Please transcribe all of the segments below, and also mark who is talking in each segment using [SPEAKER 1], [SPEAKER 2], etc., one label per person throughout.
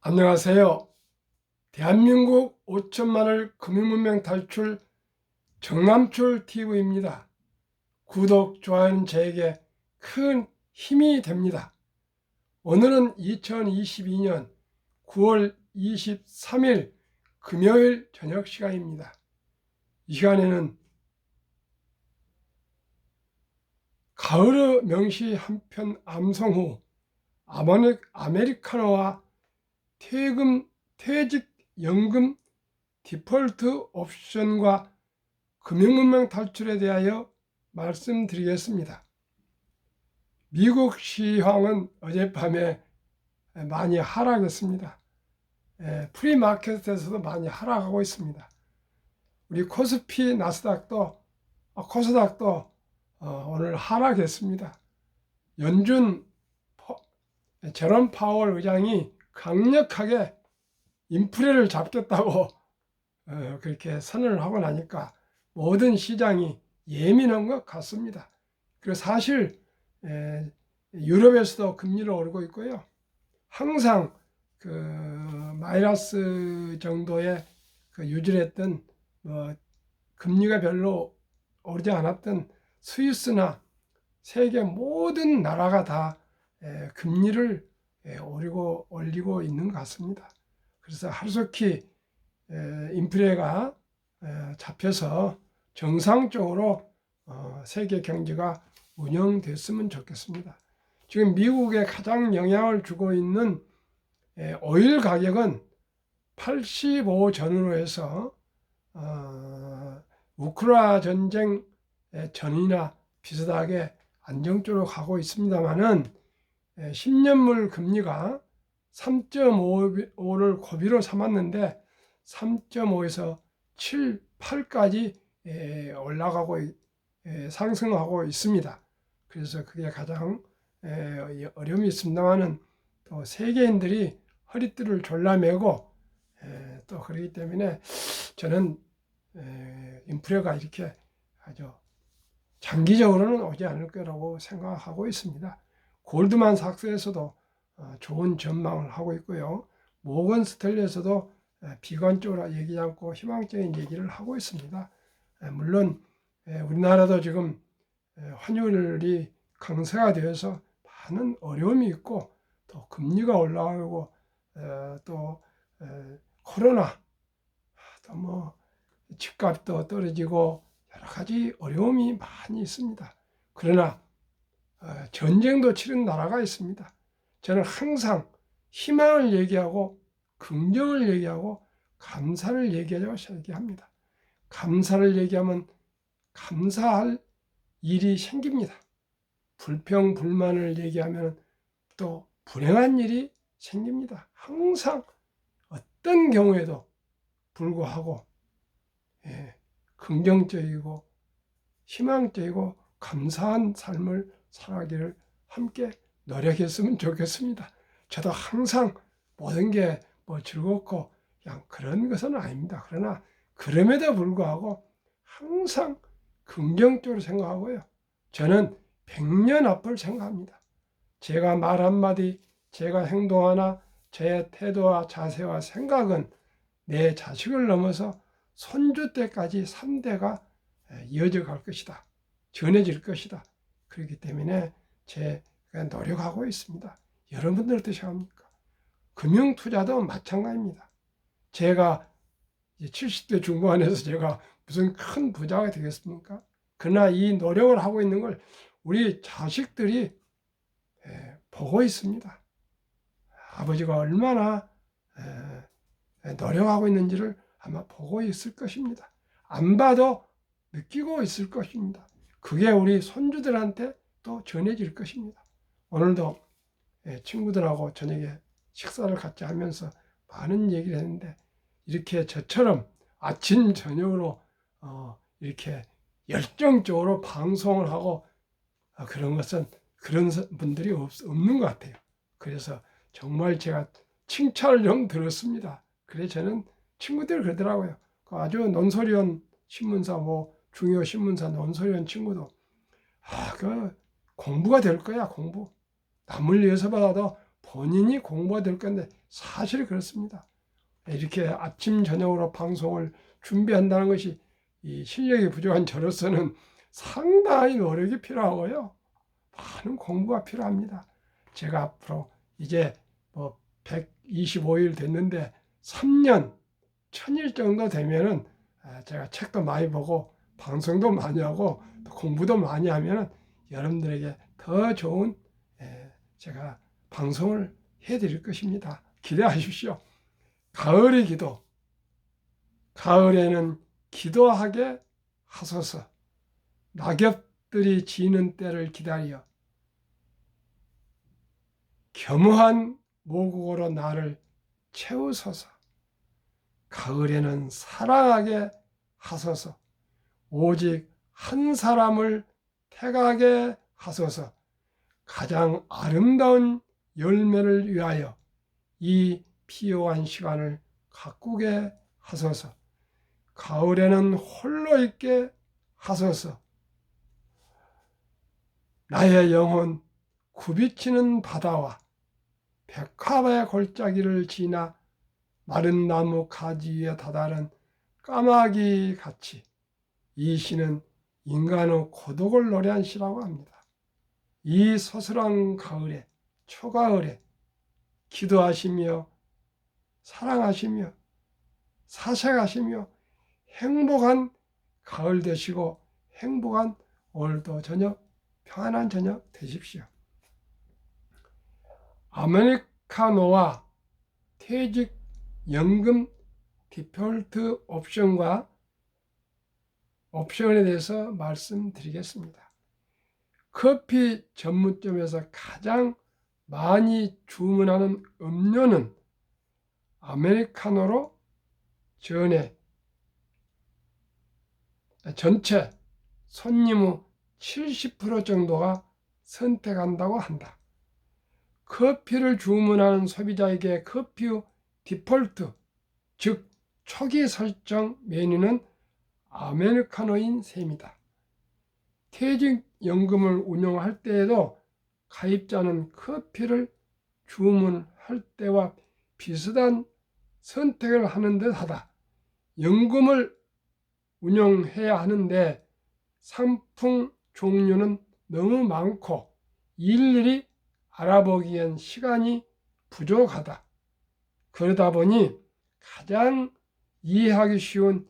[SPEAKER 1] 안녕하세요. 대한민국 5천만을 금융문명 탈출 정남출 TV입니다. 구독, 좋아요는 저에게 큰 힘이 됩니다. 오늘은 2022년 9월 23일 금요일 저녁 시간입니다. 이 시간에는 가을의 명시 한편 암송 후 아메리카노와 퇴직연금 디폴트 옵션과 금융문명 탈출에 대하여 말씀드리겠습니다. 미국 시황은 어젯밤에 많이 하락했습니다. 프리마켓에서도 많이 하락하고 있습니다. 우리 코스피 코스닥도 오늘 하락했습니다. 연준 제롬 파월 의장이 강력하게 인플레를 잡겠다고 그렇게 선언을 하고 나니까 모든 시장이 예민한 것 같습니다. 그리고 사실 유럽에서도 금리를 오르고 있고요. 항상 그 마이너스 정도의 유지했던 금리가 별로 오르지 않았던 스위스나 세계 모든 나라가 다 금리를 올리고 있는 것 같습니다. 그래서 하루속히 인플레가 잡혀서 정상적으로 세계 경제가 운영됐으면 좋겠습니다. 지금 미국에 가장 영향을 주고 있는 오일 가격은 85 전후로 해서 우크라이나 전쟁 전이나 비슷하게 안정적으로 가고 있습니다만은 10년물 금리가 3.5를 고비로 삼았는데 3.5에서 7, 8까지 올라가고 상승하고 있습니다. 그래서 그게 가장 어려움이 있습니다만은 또 세계인들이 허리띠를 졸라매고 또 그렇기 때문에 저는 인플레가 이렇게 아주 장기적으로는 오지 않을 거라고 생각하고 있습니다. 골드만삭스에서도 좋은 전망을 하고 있고요. 모건 스탠리에서도 비관적으로 얘기하지 않고 희망적인 얘기를 하고 있습니다. 물론 우리나라도 지금 환율이 강세가 되어서 많은 어려움이 있고 또 금리가 올라가고 또 코로나 또 뭐 집값도 떨어지고 여러 가지 어려움이 많이 있습니다. 그러나 전쟁도 치른 나라가 있습니다. 저는 항상 희망을 얘기하고 긍정을 얘기하고 감사를 얘기합니다. 감사를 얘기하면 감사할 일이 생깁니다. 불평, 불만을 얘기하면 또 불행한 일이 생깁니다. 항상 어떤 경우에도 불구하고 긍정적이고 희망적이고 감사한 삶을 살아가기를 함께 노력했으면 좋겠습니다. 저도 항상 모든 게 뭐 즐겁고 그냥 그런 것은 아닙니다. 그러나 그럼에도 불구하고 항상 긍정적으로 생각하고요. 저는 100년 앞을 생각합니다. 제가 말 한마디, 제가 행동 하나, 제 태도와 자세와 생각은 내 자식을 넘어서 손주 때까지 3대가 이어져 갈 것이다. 전해질 것이다. 그렇기 때문에 제가 노력하고 있습니다. 여러분들 어떻게 생각합니까? 금융투자도 마찬가지입니다. 제가 70대 중반에서 제가 무슨 큰 부자가 되겠습니까? 그러나 이 노력을 하고 있는 걸 우리 자식들이 보고 있습니다. 아버지가 얼마나 노력하고 있는지를 아마 보고 있을 것입니다. 안 봐도 느끼고 있을 것입니다. 그게 우리 손주들한테 또 전해질 것입니다. 오늘도 친구들하고 저녁에 식사를 같이 하면서 많은 얘기를 했는데 이렇게 저처럼 아침 저녁으로 이렇게 열정적으로 방송을 하고 그런 것은 그런 분들이 없는 것 같아요. 그래서 정말 제가 칭찬을 좀 들었습니다. 그래서 저는 친구들 그러더라고요. 아주 논설위원 신문사 중요 신문사 논설위원 친구도 그 공부가 될 거야. 공부 남을 위해서 받아도 본인이 공부가 될 건데 사실 그렇습니다. 이렇게 아침 저녁으로 방송을 준비한다는 것이 이 실력이 부족한 저로서는 상당히 노력이 필요하고요. 많은 공부가 필요합니다. 제가 앞으로 이제 뭐 125일 됐는데 3년 1000일 정도 되면은 제가 책도 많이 보고 방송도 많이 하고 공부도 많이 하면은 여러분들에게 더 좋은 제가 방송을 해드릴 것입니다. 기대하십시오. 가을의 기도. 가을에는 기도하게 하소서. 낙엽들이 지는 때를 기다려 겸허한 모국어로 나를 채우소서. 가을에는 사랑하게 하소서. 오직 한 사람을 택하게 하소서. 가장 아름다운 열매를 위하여 이 피요한 시간을 가꾸게 하소서. 가을에는 홀로 있게 하소서. 나의 영혼 굽이치는 바다와 백합의 골짜기를 지나 마른 나무 가지 위에 다다른 까마귀 같이 이 시는 인간의 고독을 노래한 시라고 합니다. 이 서슬한 가을에, 초가을에 기도하시며 사랑하시며 사색하시며 행복한 가을 되시고 행복한 오늘도 저녁, 평안한 저녁 되십시오. 아메리카노와 퇴직 연금 디폴트 옵션에 대해서 말씀드리겠습니다. 커피 전문점에서 가장 많이 주문하는 음료는 아메리카노로 전체 손님의 70% 정도가 선택한다고 한다. 커피를 주문하는 소비자에게 커피의 디폴트, 즉 초기 설정 메뉴는 아메리카노인 셈이다. 퇴직연금을 운용할 때에도 가입자는 커피를 주문할 때와 비슷한 선택을 하는 듯하다. 연금을 운용해야 하는데 상품 종류는 너무 많고 일일이 알아보기엔 시간이 부족하다. 그러다 보니 가장 이해하기 쉬운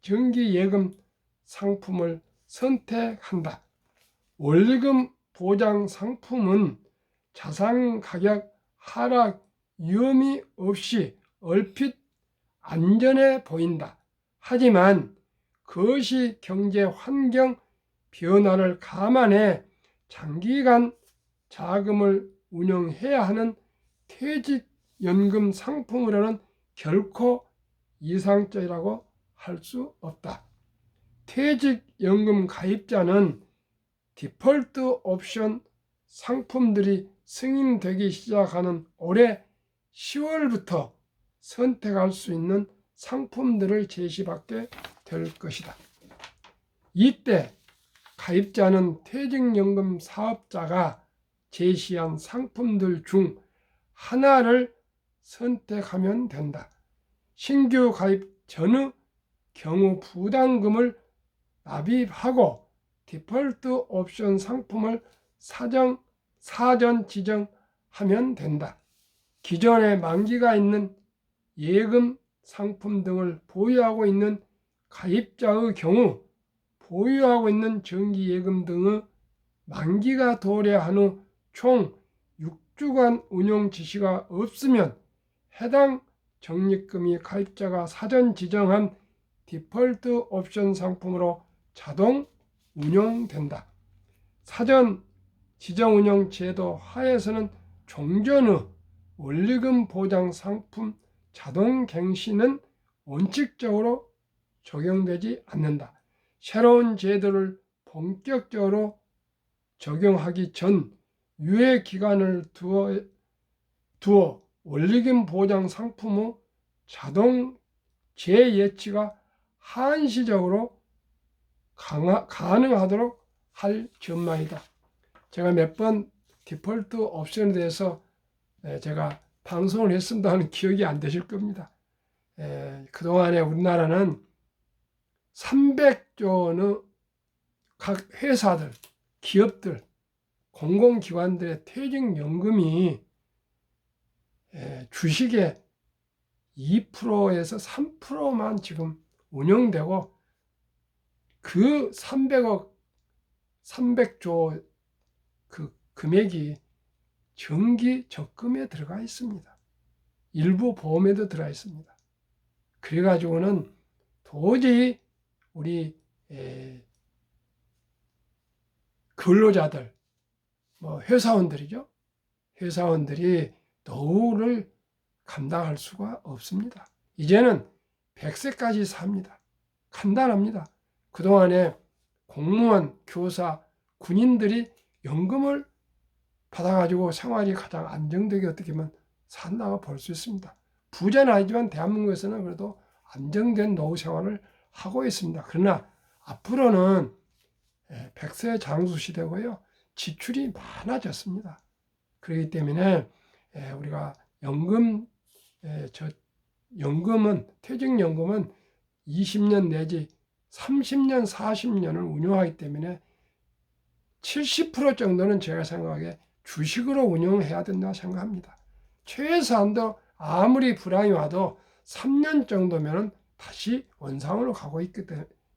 [SPEAKER 1] 정기예금 상품을 선택한다. 원리금 보장 상품은 자산 가격 하락 위험이 없이 얼핏 안전해 보인다. 하지만 그것이 경제 환경 변화를 감안해 장기간 자금을 운용해야 하는 퇴직연금 상품으로는 결코 이상적이라고 할 수 없다. 퇴직연금 가입자는 디폴트 옵션 상품들이 승인되기 시작하는 올해 10월부터 선택할 수 있는 상품들을 제시받게 될 것이다. 이때 가입자는 퇴직연금 사업자가 제시한 상품들 중 하나를 선택하면 된다. 신규 가입 전의 경우 부담금을 납입하고 디폴트 옵션 상품을 사전 지정하면 된다. 기존에 만기가 있는 예금 상품 등을 보유하고 있는 가입자의 경우 보유하고 있는 정기예금 등의 만기가 도래한 후 총 6주간 운용 지시가 없으면 해당 적립금이 가입자가 사전 지정한 디폴트 옵션 상품으로 자동 운용된다. 사전 지정 운용 제도 하에서는 종전의 원리금 보장 상품 자동 갱신은 원칙적으로 적용되지 않는다. 새로운 제도를 본격적으로 적용하기 전 유예 기간을 두어 원리금 보장 상품의 자동 재예치가 한시적으로 가능하도록 할 전망이다. 제가 몇 번 디폴트 옵션에 대해서 제가 방송을 했습니다는 기억이 안 되실 겁니다. 그동안에 우리나라는 300조의 각 회사들, 기업들, 공공기관들의 퇴직연금이 주식의 2%에서 3%만 지금 운영되고 그 300조 그 금액이 정기 적금에 들어가 있습니다. 일부 보험에도 들어가 있습니다. 그래가지고는 도저히 우리 근로자들, 회사원들이죠. 회사원들이 노후를 감당할 수가 없습니다. 이제는 100세까지 삽니다. 간단합니다. 그동안에 공무원, 교사, 군인들이 연금을 받아가지고 생활이 가장 안정되게 어떻게 보면 산다고 볼 수 있습니다. 부자는 아니지만 대한민국에서는 그래도 안정된 노후 생활을 하고 있습니다. 그러나 앞으로는 100세 장수 시대고요. 지출이 많아졌습니다. 그렇기 때문에 우리가 연금은 퇴직연금은 20년 내지 30년, 40년을 운용하기 때문에 70% 정도는 제가 생각하기에 주식으로 운용해야 된다고 생각합니다. 최소한도 아무리 불황이 와도 3년 정도면 다시 원상으로 가고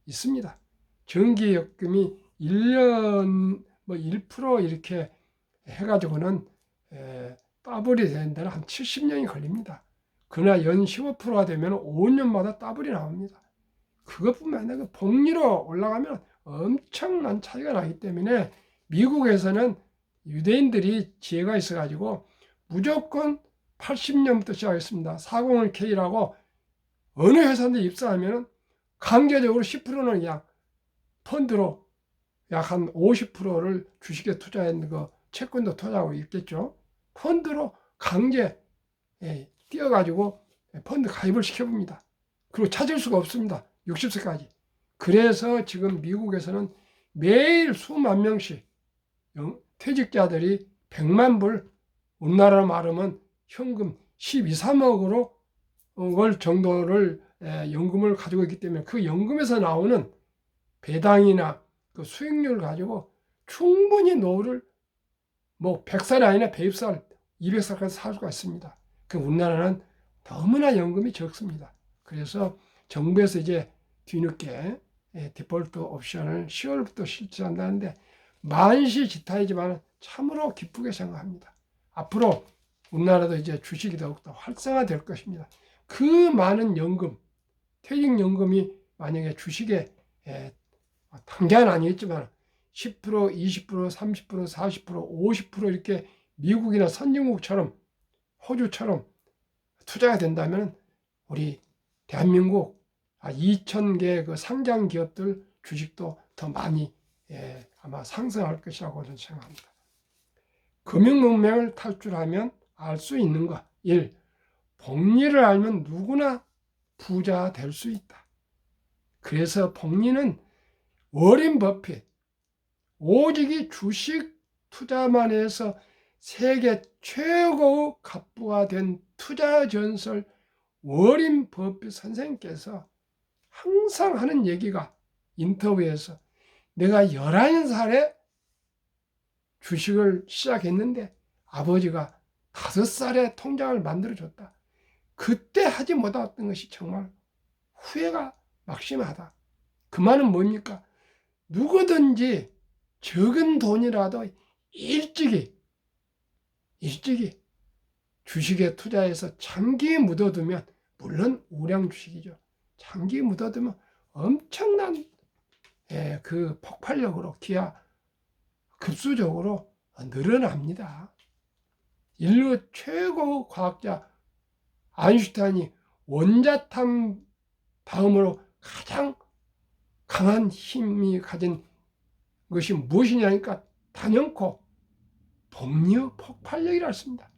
[SPEAKER 1] 있습니다. 정기적금이 1년 1% 이렇게 해가지고는 더블이 되는 데는 한 70년이 걸립니다. 그러나 연 15%가 되면 5년마다 더블이 나옵니다. 그것뿐만 아니라 복리로 올라가면 엄청난 차이가 나기 때문에 미국에서는 유대인들이 지혜가 있어가지고 무조건 80년부터 시작했습니다. 401k라고 어느 회사인데 입사하면 강제적으로 10%는 그냥 펀드로 약 한 50%를 주식에 투자했는 거 채권도 투자하고 있겠죠. 펀드로 강제 뛰어가지고 펀드 가입을 시켜봅니다. 그리고 찾을 수가 없습니다. 60세까지. 그래서 지금 미국에서는 매일 수만 명씩 퇴직자들이 100만 불, 우리나라로 말하면 현금 12, 3억으로 월 정도를 연금을 가지고 있기 때문에 그 연금에서 나오는 배당이나 그 수익률을 가지고 충분히 노후를 100살이 아니라 100살, 200살까지 살 수가 있습니다. 그 우리나라는 너무나 연금이 적습니다. 그래서 정부에서 이제 뒤늦게 디폴트 옵션을 10월부터 실시한다는데 만시지탄이지만 참으로 기쁘게 생각합니다. 앞으로 우리나라도 이제 주식이 더욱더 활성화될 것입니다. 그 많은 연금, 퇴직연금이 만약에 주식에 당장은 아니겠지만 10%, 20%, 30%, 40%, 50% 이렇게 미국이나 선진국처럼 호주처럼 투자가 된다면 우리 대한민국 2,000개 그 상장 기업들 주식도 더 많이 아마 상승할 것이라고 저는 생각합니다. 금융문맹을 탈출하면 알 수 있는 것. 1. 복리를 알면 누구나 부자 될 수 있다. 그래서 복리는 워렌 버핏, 오직이 주식 투자만 해서 세계 최고의 갑부가 된 투자 전설 워렌 버핏 선생님께서 항상 하는 얘기가 인터뷰에서 내가 11살에 주식을 시작했는데 아버지가 5살에 통장을 만들어줬다. 그때 하지 못했던 것이 정말 후회가 막심하다. 그 말은 뭡니까? 누구든지 적은 돈이라도 일찍이 주식에 투자해서 장기에 묻어두면, 물론 우량 주식이죠. 장기에 묻어두면 엄청난 그 폭발력으로 기하 급수적으로 늘어납니다. 인류 최고 과학자 아인슈타인이 원자탄 다음으로 가장 강한 힘이 가진 것이 무엇이냐니까 단연코 복리의 폭발력이라 했습니다.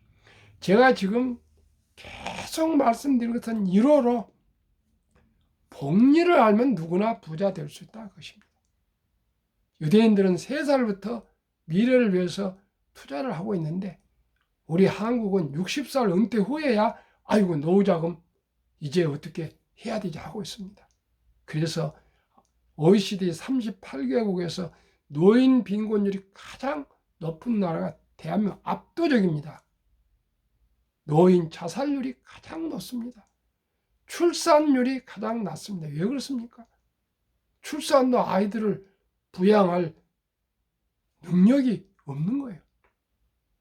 [SPEAKER 1] 제가 지금 계속 말씀드린 것은 1호로 복리를 알면 누구나 부자 될 수 있다는 것입니다. 유대인들은 3살부터 미래를 위해서 투자를 하고 있는데 우리 한국은 60살 은퇴 후에야 아이고 노후자금 이제 어떻게 해야 되지 하고 있습니다. 그래서 OECD 38개국에서 노인 빈곤율이 가장 높은 나라가 대한민국 압도적입니다. 노인 자살률이 가장 높습니다. 출산율이 가장 낮습니다. 왜 그렇습니까? 출산도 아이들을 부양할 능력이 없는 거예요.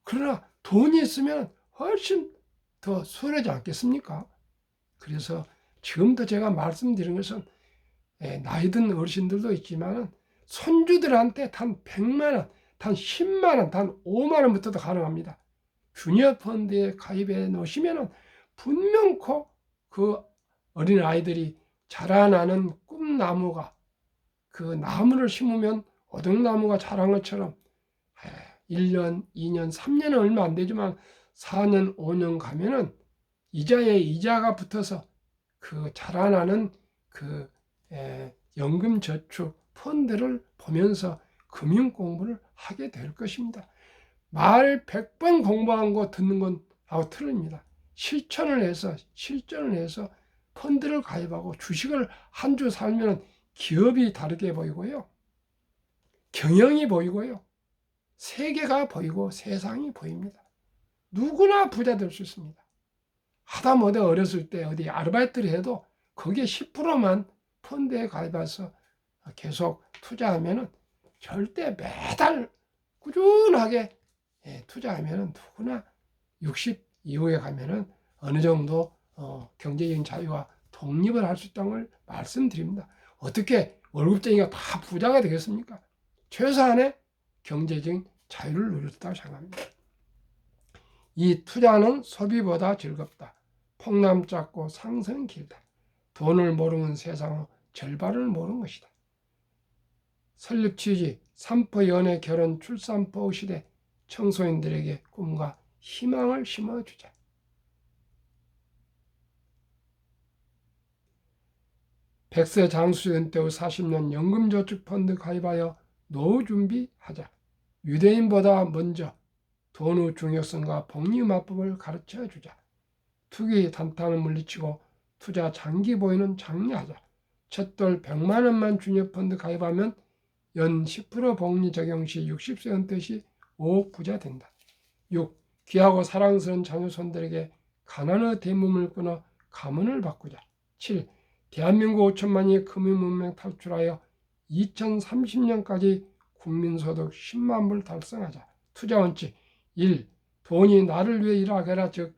[SPEAKER 1] 그러나 돈이 있으면 훨씬 더 수월하지 않겠습니까? 그래서 지금도 제가 말씀드린 것은 나이 든 어르신들도 있지만 손주들한테 단 100만 원, 단 10만 원, 단 5만 원부터도 가능합니다. 주니어펀드에 가입해 놓으시면 분명코 그 어린아이들이 자라나는 꿈나무가 그 나무를 심으면 오동나무가 자란 것처럼 1년, 2년, 3년은 얼마 안 되지만 4년, 5년 가면은 이자에 이자가 붙어서 그 자라나는 그 연금저축 펀드를 보면서 금융 공부를 하게 될 것입니다. 말 100번 공부한 거 듣는 건 하고 틀립니다. 실천을 해서 펀드를 가입하고 주식을 한 주 살면 기업이 다르게 보이고요. 경영이 보이고요. 세계가 보이고 세상이 보입니다. 누구나 부자 될 수 있습니다. 하다못해 어렸을 때 어디 아르바이트를 해도 거기에 10%만 펀드에 가입해서 계속 투자하면 절대 매달 꾸준하게 투자하면 누구나 60 이후에 가면은 어느 정도 경제적인 자유와 독립을 할 수 있다는 걸 말씀드립니다. 어떻게 월급쟁이가 다 부자가 되겠습니까? 최소한의 경제적인 자유를 누렸다고 생각합니다. 이 투자는 소비보다 즐겁다. 폭남 작고 상승 길다. 돈을 모르는 세상의 절반을 모르는 것이다. 설립 취지, 산포 연애 결혼 출산포 시대 청소년들에게 꿈과 희망을 심어주자. 백세 장수 은퇴 후 40년 연금저축펀드 가입하여 노후 준비하자. 유대인보다 먼저 돈의 중요성과 복리마법을 가르쳐주자. 투기 단타는 물리치고 투자 장기 보유는 장려하자. 첫돌 100만 원만 주니어펀드 가입하면 연 10% 복리 적용 시 60세 은퇴 시 5억 부자 된다. 6. 귀하고 사랑스러운 자녀 손들에게 가난의 대문을 끊어 가문을 바꾸자. 7. 대한민국 5천만이 금융문명 탈출하여 2030년까지 국민소득 10만 불 달성하자. 투자 원칙 1. 돈이 나를 위해 일하게 하라. 즉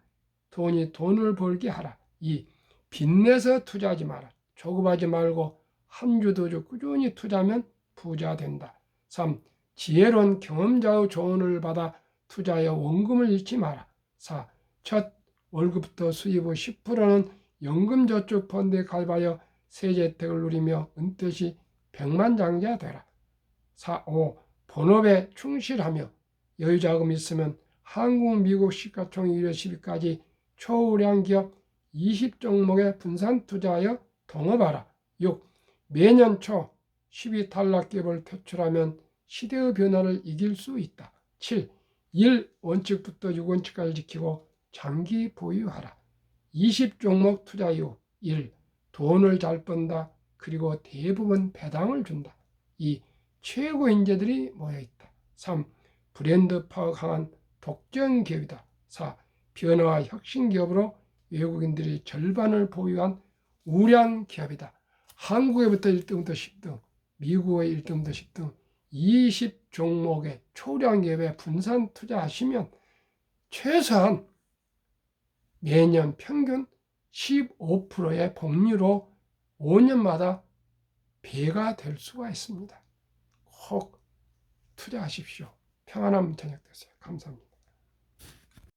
[SPEAKER 1] 돈이 돈을 벌게 하라. 2. 빚내서 투자하지 마라. 조급하지 말고 한 주 두 주 꾸준히 투자하면 부자 된다. 3. 지혜로운 경험자의 조언을 받아 투자하여 원금을 잃지 마라. 4. 첫 월급부터 수입 후 10%는 연금저축펀드에 가입하여 세제 혜택을 누리며 은퇴 시 백만장자 되라. 5. 본업에 충실하며 여유자금이 있으면 한국, 미국 시가총액 1회 10위까지 초우량 기업 20종목에 분산 투자하여 동업하라. 6. 매년 초 10위 탈락 기업을 퇴출하면 시대의 변화를 이길 수 있다. 7. 1. 원칙부터 6원칙까지 지키고 장기 보유하라. 20종목 투자 이후 1. 돈을 잘 번다. 그리고 대부분 배당을 준다. 2. 최고 인재들이 모여있다. 3. 브랜드 파워 강한 독점 기업이다. 4. 변화와 혁신 기업으로 외국인들이 절반을 보유한 우량 기업이다. 한국에부터 1등부터 10등, 미국의 1등부터 10등, 20종목의 초량 기업에 분산 투자하시면 최소한 매년 평균 15%의 복리로 5년마다 배가 될 수가 있습니다. 꼭 투자하십시오. 평안한 저녁 되세요. 감사합니다.